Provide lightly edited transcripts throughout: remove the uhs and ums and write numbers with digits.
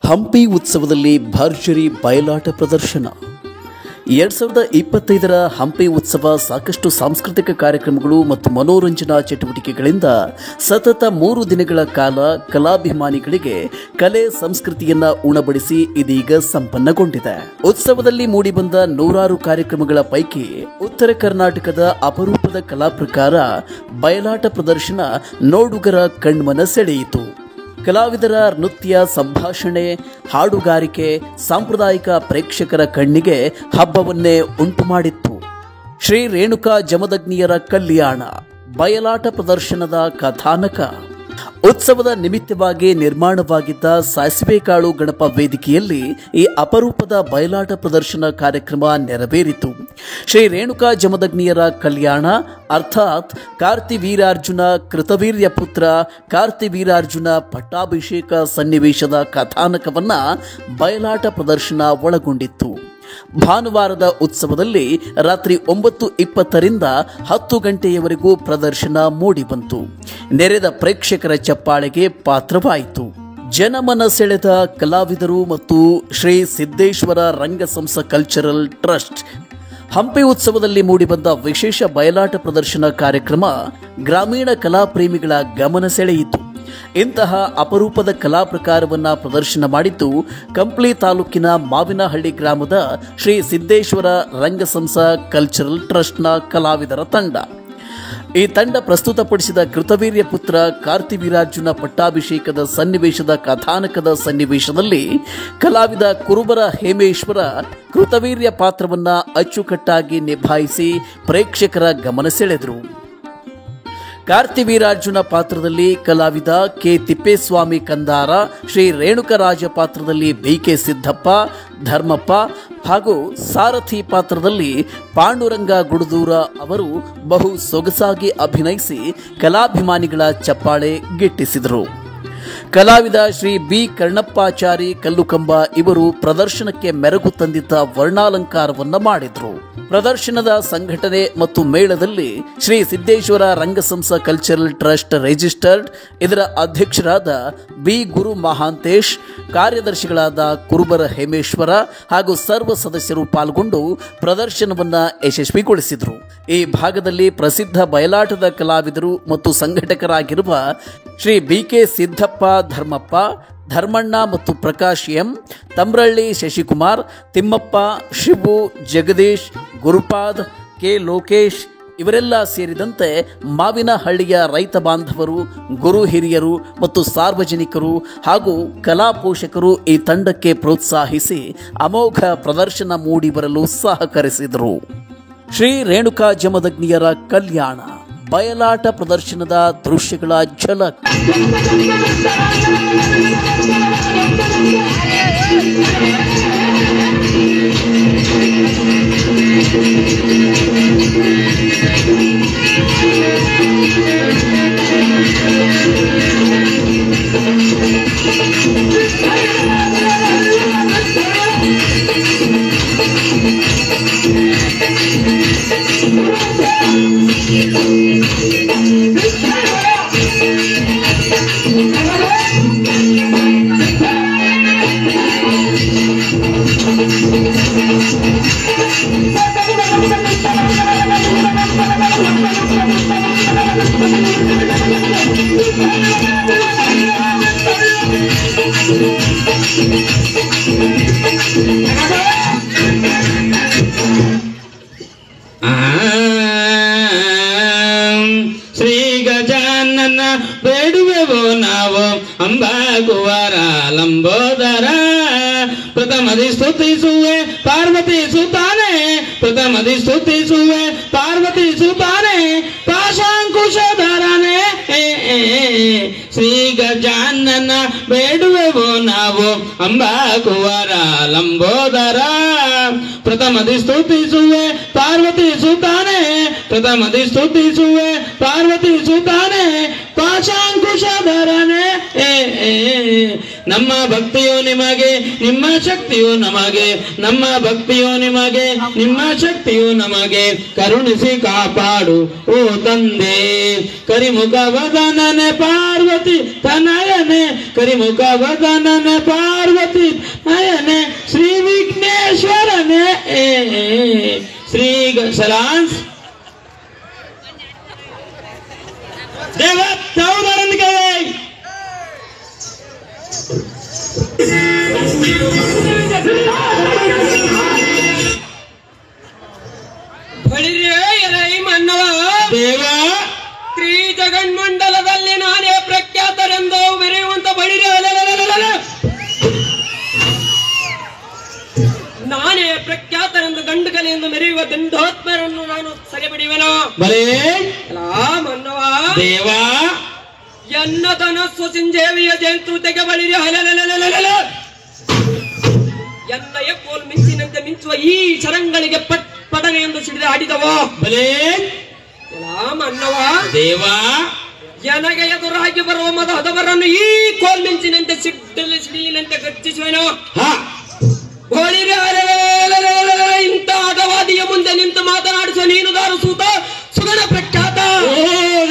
ಹಂಪಿ ಉತ್ಸವದಲ್ಲಿ ಭರ್ಜರಿ ಬಯಲಾಟ ಪ್ರದರ್ಶನ. 2025ರ ಹಂಪಿ ಉತ್ಸವ ಸಾಕಷ್ಟು ಸಾಂಸ್ಕೃತಿಕ ಕಾರ್ಯಕ್ರಮಗಳು ಮತ್ತು ಮನೋರಂಜನಾ ಚಟುವಟಿಕೆಗಳಿಂದ ಸತತ 3 ದಿನಗಳ ಕಾಲ ಕಲಾಭಿಮಾನಿಗಳಿಗೆ ಕಲೆ ಸಂಸ್ಕೃತಿಯನ್ನ ಉಣಬಡಿಸಿ ಇದೀಗ ಸಂಪನ್ನಗೊಂಡಿದೆ. ಉತ್ಸವದಲ್ಲಿ ಮೂಡಿಬಂದ 100 ಕಾರ್ಯಕ್ರಮಗಳ ಪೈಕಿ ಉತ್ತರ ಕರ್ನಾಟಕದ ಅಪರೂಪದ ಕಲಾ ಪ್ರಕಾರ ಬಯಲಾಟ ಪ್ರದರ್ಶನ ನೋಡುಗರ ಕಣ್ಮನ ಸೆಳೆಯಿತು. ಕಲಾವಿದರ ನೃತ್ಯ, ಸಂಭಾಷಣೆ, ಹಾಡುಗಾರಿಕೆ ಸಾಂಪ್ರದಾಯಿಕ ಪ್ರೇಕ್ಷಕರ ಕಣ್ಣಿಗೆ ಹಬ್ಬವನ್ನೇ ಉಂಟು ಮಾಡಿತ್ತು. ಶ್ರೀ ರೇಣುಕಾ ಜಮದಗ್ನಿಯರ ಕಲ್ಯಾಣ ಬಯಲಾಟ ಪ್ರದರ್ಶನದ ಕಥಾನಕ. ಉತ್ಸವದ ನಿಮಿತ್ತವಾಗಿ ನಿರ್ಮಾಣವಾಗಿದ್ದ ಸಾಸಿವೆಕಾಳು ಗಣಪ ವೇದಿಕೆಯಲ್ಲಿ ಈ ಅಪರೂಪದ ಬಯಲಾಟ ಪ್ರದರ್ಶನ ಕಾರ್ಯಕ್ರಮ ನೆರವೇರಿತು. ಶ್ರೀ ರೇಣುಕಾ ಜಮದಗ್ನಿಯರ ಕಲ್ಯಾಣ ಅರ್ಥಾತ್ ಕಾರ್ತಿವೀರಾರ್ಜುನ ಕೃತವೀರ್ಯ ಪುತ್ರ ಕಾರ್ತಿವೀರಾರ್ಜುನ ಪಟ್ಟಾಭಿಷೇಕ ಸನ್ನಿವೇಶದ ಕಥಾನಕವನ್ನ ಬಯಲಾಟ ಪ್ರದರ್ಶನ ಒಳಗೊಂಡಿತ್ತು. ಭಾನುವಾರದ ಉತ್ಸವದಲ್ಲಿ ರಾತ್ರಿ 9:20ರಿಂದ 10 ಗಂಟೆಯವರೆಗೂ ಪ್ರದರ್ಶನ ಮೂಡಿಬಂತು. ನೆರೆದ ಪ್ರೇಕ್ಷಕರ ಚಪ್ಪಾಳೆಗೆ ಪಾತ್ರವಾಯಿತು. ಜನಮನ ಸೆಳೆದ ಕಲಾವಿದರು ಮತ್ತು ಶ್ರೀ ಸಿದ್ದೇಶ್ವರ ರಂಗಸಂಸ ಕಲ್ಚರಲ್ ಟ್ರಸ್ಟ್. ಹಂಪಿ ಉತ್ಸವದಲ್ಲಿ ಮೂಡಿಬಂದ ವಿಶೇಷ ಬಯಲಾಟ ಪ್ರದರ್ಶನ ಕಾರ್ಯಕ್ರಮ ಗ್ರಾಮೀಣ ಕಲಾ ಪ್ರೇಮಿಗಳ ಗಮನ ಸೆಳೆಯಿತು. ಇಂತಹ ಅಪರೂಪದ ಕಲಾ ಪ್ರಕಾರವನ್ನು ಪ್ರದರ್ಶನ ಮಾಡಿದ್ದು ಕಂಪ್ಲಿ ತಾಲೂಕಿನ ಮಾವಿನಹಳ್ಳಿ ಗ್ರಾಮದ ಶ್ರೀ ಸಿದ್ದೇಶ್ವರ ರಂಗಸಂಸ ಕಲ್ಚರಲ್ ಟ್ರಸ್ಟ್ನ ಕಲಾವಿದರ ತಂಡ. ಈ ತಂಡ ಪ್ರಸ್ತುತಪಡಿಸಿದ ಕೃತವೀರ್ಯ ಪುತ್ರ ಕಾರ್ತಿವೀರಾರ್ಜುನ ಪಟ್ಟಾಭಿಷೇಕದ ಸನ್ನಿವೇಶದ ಕಥಾನಕದ ಸನ್ನಿವೇಶದಲ್ಲಿ ಕಲಾವಿದ ಕುರುಬರ ಹೇಮೇಶ್ವರ ಕೃತವೀರ್ಯ ಪಾತ್ರವನ್ನ ಅಚ್ಚುಕಟ್ಟಾಗಿ ನಿಭಾಯಿಸಿ ಪ್ರೇಕ್ಷಕರ ಗಮನ ಸೆಳೆದರು. ಕಾರ್ತಿವೀರಾರ್ಜುನ ಪಾತ್ರದಲ್ಲಿ ಕಲಾವಿದ ಕೆ ತಿಪ್ಪೇಸ್ವಾಮಿ ಕಂದಾರ, ಶ್ರೀ ರೇಣುಕರಾಜ ಪಾತ್ರದಲ್ಲಿ BK ಸಿದ್ದಪ್ಪ, ಧರ್ಮಪ್ಪ ಹಾಗೂ ಸಾರಥಿ ಪಾತ್ರದಲ್ಲಿ ಪಾಂಡುರಂಗ ಗುಡದೂರ ಅವರು ಬಹು ಸೊಗಸಾಗಿ ಅಭಿನಯಿಸಿ ಕಲಾಭಿಮಾನಿಗಳ ಚಪ್ಪಾಳೆ ಗಿಟ್ಟಿಸಿದರು. ಕಲಾವಿದ ಶ್ರೀ B ಕರ್ಣಪ್ಪಾಚಾರಿ ಕಲ್ಲುಕಂಬ ಇವರು ಪ್ರದರ್ಶನಕ್ಕೆ ಮೆರುಗು ತಂದಿದ್ದ ವರ್ಣಾಲಂಕಾರವನ್ನು ಮಾಡಿದರು. ಪ್ರದರ್ಶನದ ಸಂಘಟನೆ ಮತ್ತು ಮೇಳದಲ್ಲಿ ಶ್ರೀ ಸಿದ್ದೇಶ್ವರ ರಂಗಸಂಸ ಕಲ್ಚರಲ್ ಟ್ರಸ್ಟ್ ರಿಜಿಸ್ಟರ್ಡ್ ಇದರ ಅಧ್ಯಕ್ಷರಾದ B ಗುರು ಮಹಾಂತೇಶ್, ಕಾರ್ಯದರ್ಶಿಗಳಾದ ಕುರುಬರ ಹೇಮೇಶ್ವರ ಹಾಗೂ ಸರ್ವ ಸದಸ್ಯರು ಪಾಲ್ಗೊಂಡು ಪ್ರದರ್ಶನವನ್ನು ಯಶಸ್ವಿಗೊಳಿಸಿದರು. ಈ ಭಾಗದಲ್ಲಿ ಪ್ರಸಿದ್ಧ ಬಯಲಾಟದ ಕಲಾವಿದರು ಮತ್ತು ಸಂಘಟಕರಾಗಿರುವ ಶ್ರೀ BK ಸಿದ್ದಪ್ಪ, ಧರ್ಮಪ್ಪ, ಧರ್ಮಣ್ಣ ಮತ್ತು ಪ್ರಕಾಶ್ ಎಂ, ತಮ್ರಳ್ಳಿ ಶಶಿಕುಮಾರ್, ತಿಮ್ಮಪ್ಪ, ಶಿವು, ಜಗದೀಶ್, ಗುರುಪಾದ್, ಕೆ ಲೋಕೇಶ್ ಇವರೆಲ್ಲ ಸೇರಿದಂತೆ ಮಾವಿನಹಳ್ಳಿಯ ರೈತ ಬಾಂಧವರು, ಗುರು ಹಿರಿಯರು ಮತ್ತು ಸಾರ್ವಜನಿಕರು ಹಾಗೂ ಕಲಾ ಪೋಷಕರು ಈ ತಂಡಕ್ಕೆ ಪ್ರೋತ್ಸಾಹಿಸಿ ಅಮೋಘ ಪ್ರದರ್ಶನ ಮೂಡಿಬರಲು ಸಹಕರಿಸಿದರು. ಶ್ರೀ ರೇಣುಕಾ ಜಮದಗ್ನಿಯರ ಕಲ್ಯಾಣ ಬಯಲಾಟ ಪ್ರದರ್ಶನದ ದೃಶ್ಯಗಳ ಝಲಕ್. ಶ್ರೀ ಗಜಾನನ ಬೇಡುವೆವು ನಾವು ಅಂಬಾಗುವರ ಲಂಬೋದರ. ಪ್ರಥಮದಿ ಸ್ತುತಿಸುವೆ ಪಾರ್ವತಿ ಸುತಾನೆ, ಪ್ರಥಮದಿ ಸ್ತುತಿಸುವೆ ಪಾರ್ವತಿ ಸುತಾನೆ, ಪಾಶಾಂಕುಶಧರನೆ ಶ್ರೀ ಗಜಾನನ ಬೇಡುವೆವು ನಾವು ಅಂಬಾಗುವರ ಲಂಬೋದರ. ಪ್ರಥಮದಿ ಸ್ತುತಿಸುವೆ ಪಾರ್ವತಿ ಸುತಾನೆ, ಪ್ರಥಮದಿ ಸ್ತುತಿಸುವೆ ಪಾರ್ವತಿ ಸುತಾನೆ, ಪಾಶಾಂಕುಶಧರನೆ. ನಮ್ಮ ಭಕ್ತಿಯು ನಿಮಗೆ, ನಿಮ್ಮ ಶಕ್ತಿಯು ನಮಗೆ, ನಮ್ಮ ಭಕ್ತಿಯು ನಿಮಗೆ, ನಿಮ್ಮ ಶಕ್ತಿಯು ನಮಗೆ, ಕರುಣಿಸಿ ಕಾಪಾಡು ಓ ತಂದೆ. ಕರಿಮುಖ ವದನನೆ ಪಾರ್ವತಿ ತನಯನೆ, ಕರಿಮುಖ ವದನನೆ ಪಾರ್ವತಿ ಎಕ್ಸಲೆನ್ಸ್ ದೇವ ಯಾವುದರೊಂದಿಗೆ ಮನ್ನವ ದೇವ ಶ್ರೀ ಜಗನ್ಮಂಡಲದಲ್ಲಿ ನಾನೇ ಪ್ರಖ್ಯಾತರೆಂದು ಮೆರೆಯುವಂತ ಬಳಿರೆ ನಾನೇ ಪ್ರಖ್ಯಾತರೆಂದು ಗಂಡು ಕಲೆಯೆಂದು ಮೆರೆಯುವ ದಂಡೋತ್ಮರನ್ನು ನಾನು ಸೆರೆಬಿಡುವೆನು. ಬಲೇ ಮನ್ನವ ದೇವ ಎನ್ನ ಧನಸ್ಸು ಸಿಂಜೇವಿಯ ಜಯಂತೃತೆಗೆ ಬಳಿರೆ ಎನ್ನ ಎಪ್ಪೋಲ್ ಮಿಂಚಿನಂತೆ ಮಿಂಚುವ ಈ ಚರಂಗಳಿಗೆ ಪಡನೆ ಎಂದು ಸಿಡಿದು ಆಡಿದವೋ. ಬಲೇ ಮನ್ನವ ದೇವ ನನಗೆ ಎದುರಾಗಿ ಬರುವ ಮದವರನ್ನು ಈ ಕೋಲ್ಮಿಂಚಿನಂತೆ ಸಿಡಿಲಿನಂತೆ ಗರ್ಜಿಸುವೆನು. ಇಂಥ ಆಟವಾದಿಯ ಮುಂದೆ ನಿಂತು ಮಾತನಾಡಿಸುವ ನೀನು ದಾರುಸೂತ ಸುಗಣ ಪ್ರಖ್ಯಾತ. ಓ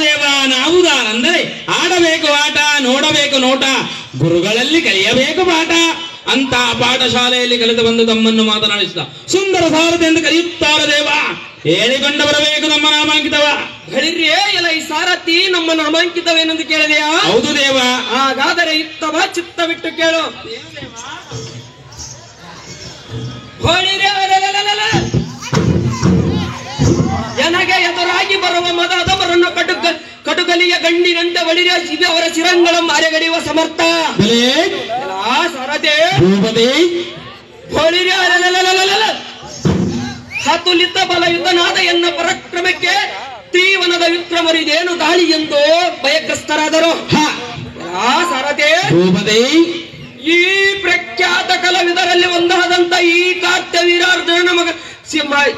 ದೇವ ನಾವು ಅಂದರೆ ಆಡಬೇಕು ಆಟ, ನೋಡಬೇಕು ನೋಟ, ಗುರುಗಳಲ್ಲಿ ಕಲಿಯಬೇಕು ಪಾಠ ಅಂತ ಪಾಠಶಾಲೆಯಲ್ಲಿ ಕಲಿತು ಬಂದು ತಮ್ಮನ್ನು ಮಾತನಾಡಿಸಿದ ಸುಂದರ ಸಾರಥಿ ಎಂದು ಕರೆಯುತ್ತಾರೆ ದೇವ. ಹೇಳಿಕೊಂಡು ಬರಬೇಕು ನಮ್ಮ ನಾಮಾಂಕಿತವ. ಹೇಳಿರ್ಯೇ ಎಲ್ಲ ಈ ಸಾರಥಿ ನಮ್ಮ ನಾಮಾಂಕಿತವೇನೆಂದು ಕೇಳಿದೆಯಾ? ಹೌದು ದೇವ. ಹಾಗಾದರೆ ಇತ್ತವ ಚಿತ್ತ ಬಿಟ್ಟು ಕೇಳು. ನನಗೆ ಎದುರಾಗಿ ಬರುವ ಮದವರನ್ನು ಕಟುಕಲಿಯ ಗಂಡಿನಂತೆ ಬಳಿರಿಸಿ ಅವರ ಶಿರಂಗಳ ಮಾರೆಗಡಿಯುವ ಸಮರ್ಥ ಸಾರಥಿ. ಹತುಲಿತ ಬಲಯುತನಾದ ಎನ್ನ ಪರಾಕ್ರಮಕ್ಕೆ ತೀವನದ ವಿಕ್ರಮರಿದೇನು ದಾಳಿ ಎಂದು ಭಯಗ್ರಸ್ತರಾದರು. ಸಾರಥಿ, ಈ ಪ್ರಖ್ಯಾತ ಕಲಾವಿದರಲ್ಲಿ ಒಂದಾದಂತ ಈ ಕಾರ್ತ್ಯವೀರಾರ್ಜುನ ಮಗ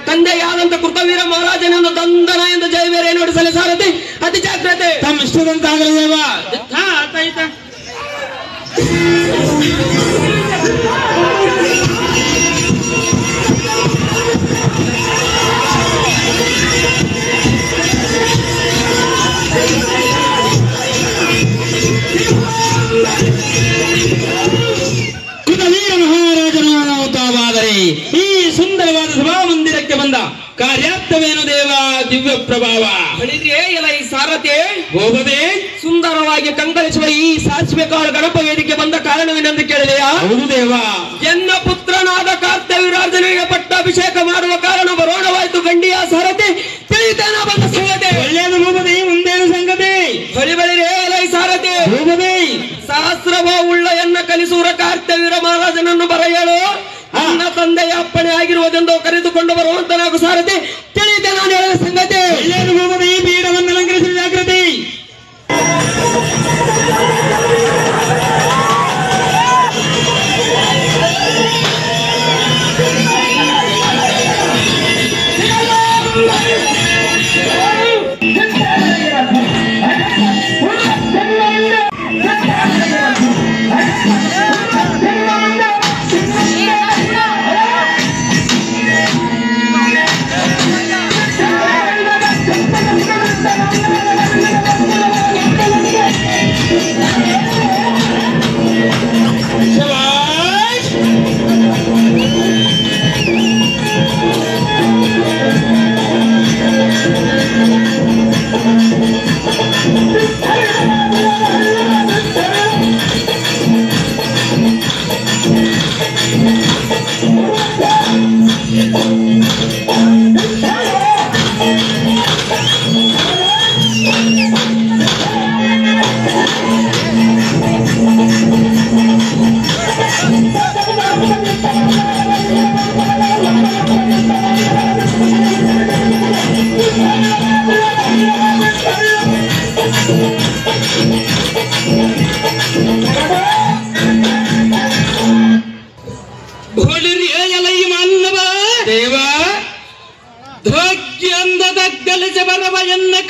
ತಂದೆಯಾದಂತ ಕೃತವೀರ ಮಹಾರಾಜನನ್ನು ದಂದನ ಎಂದು ಜಯವೇರೆ ನೋಡಿಸಲು ಸಾರಥಿ ಅತಿ ಜಾಗ್ರತೆ. ತಮ್ಮ ಇಷ್ಟದಂತಾಗಲಿ ದೇವ. ಕೃತವೀರ ಮಹಾರಾಜನು ತಾವಾದರೆ ಈ ಸುಂದರವಾದ ಸಭಾಮಂದಿರಕ್ಕೆ ಬಂದ ಕಾರ್ಯಾರ್ಥವೇನು ದೇವ? ದಿವ್ಯ ಪ್ರಭಾವ. ಎಲ್ಲ ಈ ಸಾರಥಿ ಹೋಗದೆ ಸುಂದರವಾಗಿ ಕಂಗೊಳಿಸುವ ಈ ಸಾಸಿವೆ ಕಾಳು ಗಣಪ ವೇದಿಕೆ ಬಂದ ಕಾರಣವೇನೆಂದು ಕೇಳಿದೆಯಾ? ಹೌದು ದೇವ. ಎನ್ನ ಪುತ್ರನಾದ ಕಾರ್ತ್ಯವೀರಾರ್ಜುನಿಗೆ ಪಟ್ಟಾಭಿಷೇಕ ಮಾಡುವ ಕಾರಣ ಬರೋಣವಾಯಿತು ಗಂಡಿಯ ಸಾರಥಿ. ತಿಳಿತೇನ ಬಂದ ಸಂಗತಿ ಒಳ್ಳೆಯದು ಭೂಪತಿ. ಮುಂದೇನು ಸಂಗತಿ? ಬಳಿರೇ ಈ ಸಾರಥಿ ಭೂಪತಿ. ಸಹಸ್ರವ ಉಳ್ಳ ಎನ್ನ ಕಲಿಸೂರ ಕಾರ್ತ್ಯವೀರ ಮಹಾರಾಜನನ್ನು ಬರೆಯಲು ನನ್ನ ತಂದೆಯ ಅಪ್ಪಣೆ ಆಗಿರುವುದೆಂದು ಕರೆದುಕೊಂಡು ಬರುವಂತ ನಾವು ಸಾರಥಿ. ತಿಳಿತೆ ನಾನು ಹೇಳಿದ ಸಂಗತಿ. ಒಳ್ಳೆಯದು ಭೂಪತಿ. ಪೀಠವನ್ನು ಅಲಂಕರಿಸಿದ ಜಾಗೃತಿ.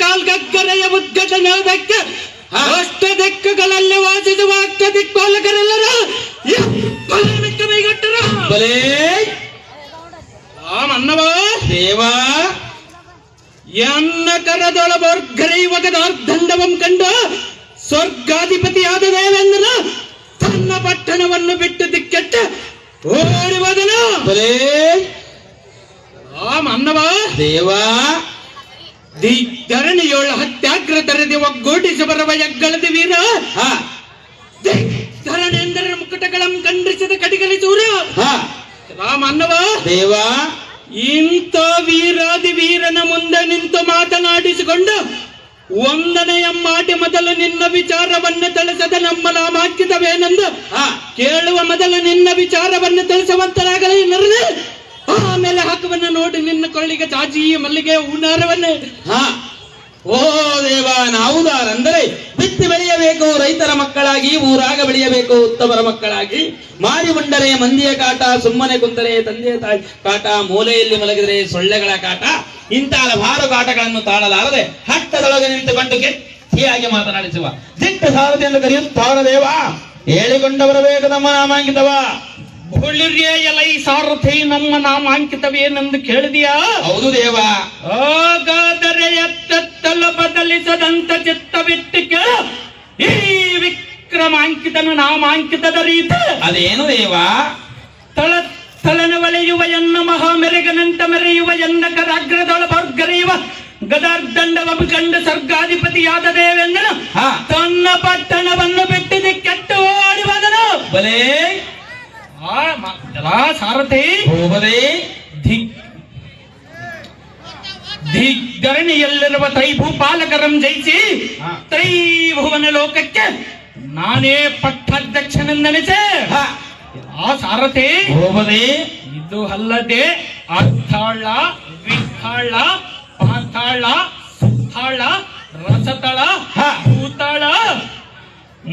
ಕಾಲ್ಗಕ್ಕರೆಯ ಉದ್ಘಾಟನೆಯಾದಕ್ಕೆ ಅಷ್ಟದಿಕ್ಕುಗಳಲ್ಲಿ ವಾಸಿಸುವ ಅಷ್ಟದಿಕ್ಪಾಲಕರೆಲ್ಲರ ಕೈಗಟ್ಟರು. ಬಲೇ ಮನ್ನವ ದೇವ ಎನ್ನ ಕರದೊಳ ಬರ್ಗರೆಯುವಗದಾರ್ಧಂಡವಂ ಕಂಡು ಸ್ವರ್ಗಾಧಿಪತಿಯಾದ ದೇವೇಂದ್ರನ ತನ್ನ ಪಟ್ಟಣವನ್ನು ಬಿಟ್ಟು ದಿಕ್ಕೆಟ್ಟ ಓಡಿ ಹೋದನು. ಬಲೇ ಮನ್ನವ ದೇವಾ ಧರಣಿಯೋಳ ಹತ್ಯಾಗ್ರ ತರದೆ ಒಗ್ಗೂಡಿಸಿ ಬರುವ ಯಗ್ಗಳದ ವೀರ ಧರಣೇಂದ್ರ ಮುಕುಟಗಳಂ ಖಂಡಿಸಿದ ಕಡಿಗಲಿಸೂರ ರಾಮ ಅನ್ನವ ದೇವಾ ಇಂಥ ವೀರಾದಿ ವೀರನ ಮುಂದೆ ನಿಂತು ಮಾತನಾಡಿಸಿಕೊಂಡು ಒಂದನೆಯ ಮಾಟಿ ಮೊದಲು ನಿನ್ನ ವಿಚಾರವನ್ನು ತಿಳಿಸದ ನಮ್ಮ ನಾಮಾಂಕಿತವೇನೆಂದು ಕೇಳುವ ಮೊದಲು ನಿನ್ನ ವಿಚಾರವನ್ನು ತಿಳಿಸುವಂತರಾಗಲಿ ನರನೆ ಆಮೇಲೆ ಹಾಕುವನ್ನ ನೋಡಿ ನಿನ್ನ ಕೊಳ್ಳಿಗೆ ಚಾಚಿ ಮಲ್ಲಿಗೆ ಹೂನಾರವನ್ನೇ ಓ ದೇವ ನಾವುದಾರಂದರೆ ಬಿತ್ತಿ ಬೆಳೆಯಬೇಕು ರೈತರ ಮಕ್ಕಳಾಗಿ ಊರಾಗ ಬೆಳೆಯಬೇಕು ಉತ್ತಮರ ಮಕ್ಕಳಾಗಿ ಮಾರಿ ಉಂಡರೆ ಮಂದಿಯ ಕಾಟ ಸುಮ್ಮನೆ ಕುಂತರೆ ತಂದೆ ತಾಯಿ ಕಾಟ ಮೂಲೆಯಲ್ಲಿ ಮಲಗಿದರೆ ಸೊಳ್ಳೆಗಳ ಕಾಟ ಇಂಥ ಹಲವಾರು ಕಾಟಗಳನ್ನು ತಾಳಲಾರದೆ ಹಟ್ಟದೊಳಗೆ ನಿಂತುಕೊಂಡು ಗಟ್ಟಿಯಾಗಿ ಮಾತನಾಡಿಸುವ ದಿಟ್ಟ ಸಾರಥಿ ಎಂದು ಕರೆಯುತ್ತಾರ ದೇವ ಹೇಳಿಕೊಂಡ ಬರಬೇಕು ನಮ್ಮ ನಾಮಾಂಕಿತವ ಬುಳ್ಳಿರ್ಯ ಎಲೈ ಸಾರಥಿ ನಮ್ಮ ನಾಮಾಂಕಿತವೇನೆಂದು ಕೇಳಿದೆಯಾ ಹೌದು ದೇವ ಹಾಗಾದರೆ ಎತ್ತತ್ತಲು ಬದಲಿಸದಂತ ಚಿತ್ತವಿಟ್ಟು ಕೇಳು ಈ ವಿಕ್ರಮಾಂಕಿತನ ನಾಮಾಂಕಿತದ ರೀತಿ ಅದೇನು ದೇವ ತಳನ ಒಳೆಯುವ ಎನ್ನ ಮಹಾ ಮೆರೆಗನಂತ ಮೆರೆಯುವ ಎನ್ನ ಕರಾಗ್ರದೊಳ ಬರ್ಗರೆಯುವ ಗದಾರ್ದಂಡವ ಕಂಡ ಸರ್ಗಾಧಿಪತಿಯಾದ ದೇವೇಂದ್ರನು ತನ್ನ ಪಟ್ಟಣವನ್ನು ಬಿಟ್ಟಿದೆ ಕೆಟ್ಟು ಓಡಿ ಹೋದನು ಬಲೇ ಸಾರಥಿ ಹೋಗದೆ ದಿಗ್ಧರಣಿಯಲ್ಲಿರುವ ತ್ರೈಭೂಪಾಲಕರಂ ಜಯಿಸಿ ತ್ರೈಭುವನ ಲೋಕಕ್ಕೆ ನಾನೇ ಪಟ್ಟಾಧ್ಯಕ್ಷನೆಂದೆನಿಸೆ ಆ ಸಾರಥಿ ಹೋಗದೆ ಇದು ಅಲ್ಲದೆ ಅರ್ಥಾಳ ವಿಠಾಳ ಪಾತಾಳ ಸುತ್ತಾಳ ರಸತಳ ಭೂತಾಳ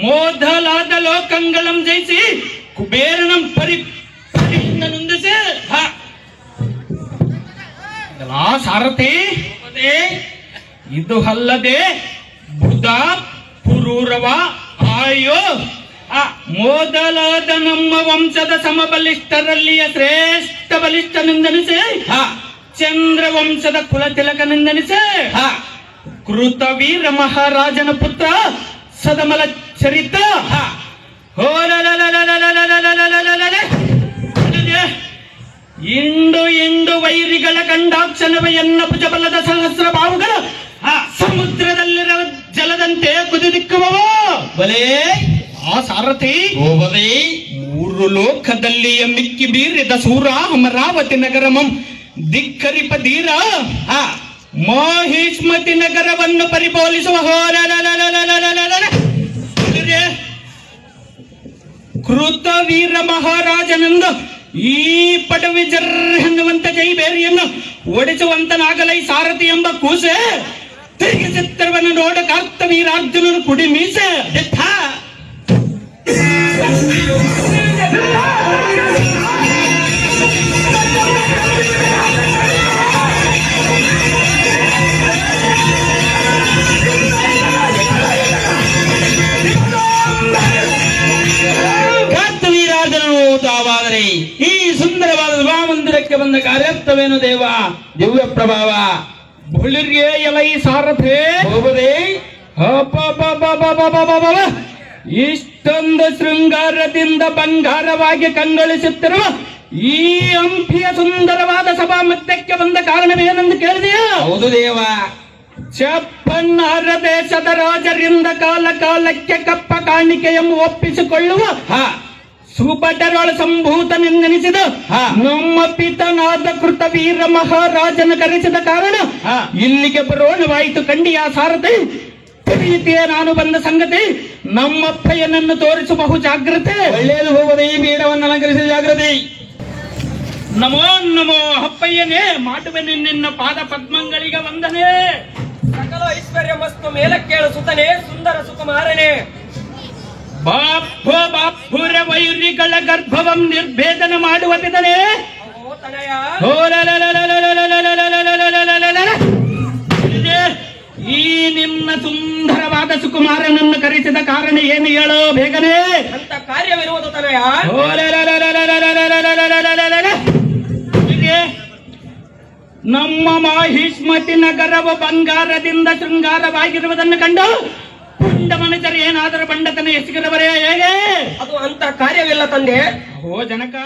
ಮೊದಲಾದ ಲೋಕಂಗಳಂ ಜಯಿಸಿ ಕುಬೇರನಂ ಪರಿನೊಂದಿಸಿ ಸಾರಥಿ ಇದು ಅಲ್ಲದೆ ಬುಧ ಪುರೂರವ ಆಯೋ ಮೊದಲಾದ ನಮ್ಮ ವಂಶದ ಸಮಬಲಿಷ್ಠರಲ್ಲಿಯ ಶ್ರೇಷ್ಠ ಬಲಿಷ್ಠನೆಂದೆನಿಸಿ ಚಂದ್ರ ವಂಶದ ಕುಲತಿಲಕನೆಂದೆನಿಸಿ ಕೃತವೀರ ಮಹಾರಾಜನ ಪುತ್ರ ಸದಮಲ ಚರಿತ ಇಂಡು ವೈರಿಗಳ ಗಂಡಾಕ್ಷಣವ ಎನ್ನ ಭುಜಬಲದ ಸಹಸ್ರ ಬಾವುಗಳು ಸಮುದ್ರದಲ್ಲಿರುವ ಜಲದಂತೆ ಕುದಿದಿಕ್ಕುವವು ಬಲೇ ಆ ಸಾರಥಿ ಹೋಗದೆ ಮೂರು ಲೋಕದಲ್ಲಿಯ ಮಿಕ್ಕಿ ಬೀರಿದ ಸೂರ ಅಮರಾವತಿ ನಗರಮಂ ಧಿಕ್ಕರಿಪ ಧೀರ ಮಹಿಷ್ಮತಿ ನಗರವನ್ನು ಪರಿಪಾಲಿಸುವ ಕೃತವೀರ ಮಹಾರಾಜನೆಂದು ಈ ಪಟವಿಜರ್ ಎನ್ನುವಂತ ಜೈಬೇರಿಯನ್ನು ಓಡಿಸುವಂತನಾಗಲೈ ಸಾರಥಿ ಎಂಬ ಕೂಸೆ ತಿರುಗಿ ಚಿತ್ರವನ್ನು ನೋಡ ಕಾರ್ತವೀರಾರ್ಜುನನು ಕುಡಿ ಮೀಸೆ ತಾವಾದರೆ ಈ ಸುಂದರವಾದ ಸಭಾಮಂದಿರಕ್ಕೆ ಬಂದ ಕಾರ್ಯಾರ್ಥವೇನು ದೇವ ದಿವ್ಯ ಪ್ರಭಾವ ಬುಳಿರ್ಯೇ ಎಲೈ ಸಾರಥಿ ಹೋಗದೆ ಇಷ್ಟೊಂದು ಶೃಂಗಾರದಿಂದ ಬಂಗಾರವಾಗಿ ಕಂಗೊಳಿಸುತ್ತಿರುವ ಈ ಹಂಪಿಯ ಸುಂದರವಾದ ಸಭಾ ಮಧ್ಯಕ್ಕೆ ಬಂದ ಕಾರಣವೇನೆಂದು ಕೇಳಿದೆಯಾ ಹೌದು ದೇವ ಚಪ್ಪಣ್ಣಾರ ದೇಶದ ರಾಜರಿಂದ ಕಾಲ ಕಾಲಕ್ಕೆ ಕಪ್ಪ ಕಾಣಿಕೆಯನ್ನು ಒಪ್ಪಿಸಿಕೊಳ್ಳುವ ಸುಭಟರೊಳ ಸಂಭೂತನೆಂದೆನಿಸಿದ ನಮ್ಮ ಪಿತನಾದ ಕೃತವೀರ ಮಹಾರಾಜನ ಕರೆಸಿದ ಕಾರಣ ಇಲ್ಲಿಗೆ ಬರೋಣವಾಯಿತು ಕಂಡಿಯ ಸಾರಥಿ ತಿಳಿಯುತ್ತೆಯೇ ನಾನು ಬಂದ ಸಂಗತಿ ನಮ್ಮಪ್ಪಯ್ಯನನ್ನು ತೋರಿಸಬಹು ಜಾಗ್ರತೆ ಒಳ್ಳೆಯದು ಹೋಗದೆ ಈ ಬೀಡವನ್ನು ಅಲಂಕರಿಸಿದ ಜಾಗ್ರತೆ ನಮೋ ನಮೋ ಅಪ್ಪಯ್ಯನೇ ಮಾಡುವೆನೆ ನಿನ್ನ ಪಾದ ಪದ್ಮಗಳಿಗೆ ವಂದನೆ ಸಕಲ ಐಶ್ವರ್ಯ ಮಸ್ತು ಮೇಲಕ್ಕೇಳು ಸುತನೆ ಸುಂದರ ಸುಕುಮಾರನೇ ಬಾಪುರ ವೈರಿಗಳ ಗರ್ಭವಂ ನಿರ್ಭೇದನ ಮಾಡುವುದಿದರೆ ಈ ನಿನ್ನ ಸುಂದರವಾದ ಸುಕುಮಾರನನ್ನು ಕರೆಸಿದ ಕಾರಣ ಏನು ಹೇಳೋ ಬೇಗನೆ ಅಂತ ಕಾರ್ಯವಿರುವುದು ತನಯ ನಮ್ಮ ಮಾಹಿಷ್ಮತಿ ನಗರವು ಬಂಗಾರದಿಂದ ಶೃಂಗಾರವಾಗಿರುವುದನ್ನು ಕಂಡು ಪುಂಡ ಮನುಷ್ಯರು ಏನಾದರೂ ಬಂಡತನ ಎಸಗಿದವರೇ ಹೇಗೆ ಅದು ಅಂತ ಕಾರ್ಯವಿಲ್ಲ ತಂದೆ ಓ ಜನಕ